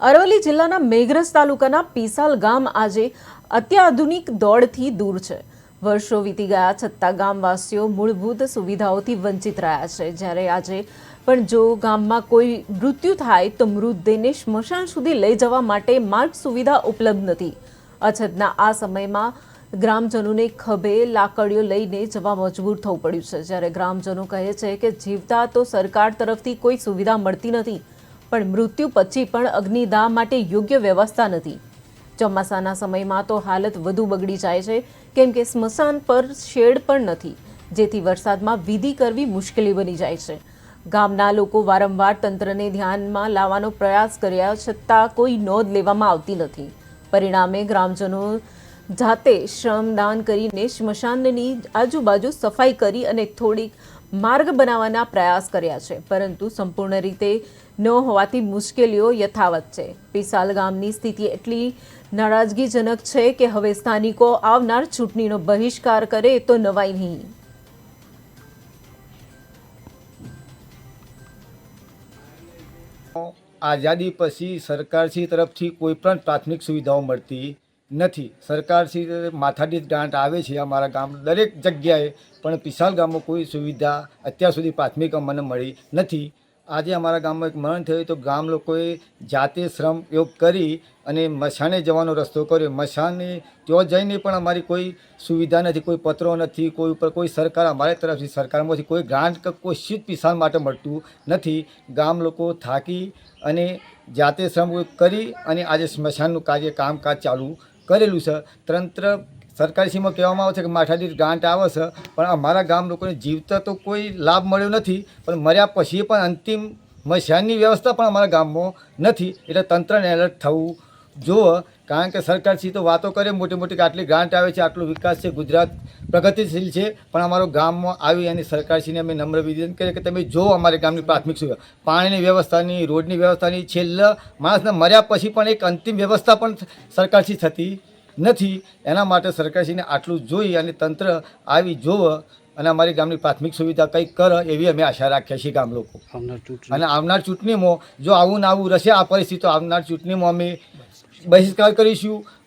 અરવલ્લી જિલ્લાના મેઘરજ તાલુકાના પીસાલ ગામ આજે અત્યાધુનિક દોડથી દૂર છે। વર્ષો વીતી ગયા છતાં ગામવાસીઓ મૂળભૂત સુવિધાઓથી વંચિત રહ્યા છે। જ્યારે આજે પણ જો ગામમાં કોઈ મૃત્યુ થાય તો મૃતદેહને સ્મશાન સુધી લઈ જવા માટે માર્ગ સુવિધા ઉપલબ્ધ નથી। અછતના આ સમયમાં ગ્રામજનોને ખભે લાકડીઓ લઈને જવા મજબૂર થવું પડ્યું છે। જ્યારે ગ્રામજનો કહે છે કે જીવતા તો સરકાર તરફથી કોઈ સુવિધા મળતી નથી, પણ મૃત્યુ પછી પણ અગ્નિદાહ માટે યોગ્ય વ્યવસ્થા નથી। ચોમાસાના સમયમાં તો હાલત વધુ બગડી જાય છે, કેમ કે સ્મશાન પર શેડ પણ નથી, જેથી વરસાદમાં વિધિ કરવી મુશ્કેલી બની જાય છે। ગામના લોકો વારંવાર તંત્રને ધ્યાનમાં લાવવાનો પ્રયાસ કર્યા છતાં કોઈ નોંધ લેવામાં આવતી નથી। પરિણામે ગ્રામજનો જાતે શ્રમદાન કરીને સ્મશાનની આજુબાજુ સફાઈ કરી અને થોડીક માર્ગ બનાવવાના પ્રયાસ કર્યા છે, પરંતુ સંપૂર્ણ રીતે ન હોવાથી મુશ્કેલીઓ યથાવત છે। પીસાલ ગામની સ્થિતિ એટલી નારાજગીજનક છે કે હવે સ્થાનિકો આવનાર ચૂંટણીનો બહિષ્કાર કરે તો નવાઈ નહીં। આઝાદી પછી સરકારશ્રી તરફથી કોઈ પણ પ્રાથમિક સુવિધાઓ મળતી નથી। સરકારશ્રી માથાદીઠ ગ્રાન્ટ આવે છે અમારા ગામ દરેક જગ્યાએ, પણ પીસાલ ગામમાં કોઈ સુવિધા અત્યાર સુધી પ્રાથમિક અમને મળી નથી। આજે અમારા ગામમાં એક મરણ થયું તો ગામ લોકોએ જાતે શ્રમ યોગ કરી અને મશાને જવાનો રસ્તો કર્યો। મશાને ત્યાં જઈને પણ અમારી કોઈ સુવિધા નથી, કોઈ પત્રો નથી, કોઈ ઉપર કોઈ સરકાર અમારી તરફથી સરકારમાંથી કોઈ ગ્રાન્ટ કે કોઈ શીત પીસાલ માટે મળતું નથી। ગામ લોકો થાકી અને જાતે શ્રમ કરી અને આજે સ્મશાનનું કામકાજ ચાલુ કરેલું છે। તંત્ર સરકારશ્રીમાં કહેવામાં આવે છે કે માથાદીઠ ગ્રાન્ટ આવે છે, પણ અમારા ગામ લોકોને જીવતા તો કોઈ લાભ મળ્યો નથી, પણ મર્યા પછી પણ અંતિમ મશાનની વ્યવસ્થા પણ અમારા ગામમાં નથી। એટલે તંત્રને એલર્ટ થવું જોવે, કારણ કે સરકારશ્રી તો વાતો કરે મોટી મોટી કે આટલી ગ્રાન્ટ આવે છે, આટલો વિકાસ છે, ગુજરાત પ્રગતિશીલ છે, પણ અમારો ગામમાં આવી અને સરકારશ્રીને અમે નમ્ર વિનંતી કરીએ કે તમે જો અમારે ગામની પ્રાથમિક સુવિધા, પાણીની વ્યવસ્થાની, રોડની વ્યવસ્થાની, છેલ્લા માણસને મર્યા પછી પણ એક અંતિમ વ્યવસ્થા પણ સરકારશ્રી થતી નથી। એના માટે સરકારશ્રીને આટલું જોઈ અને તંત્ર આવી જોવે અને અમારી ગામની પ્રાથમિક સુવિધા કંઈક કરે એવી અમે આશા રાખીએ છીએ ગામ લોકો। અને આવનાર ચૂંટણીમાં જો આવું ને આવું રહેશે આ પરિસ્થિતિ, આવનાર ચૂંટણીમાં અમે બહિષ્કાર કરીશું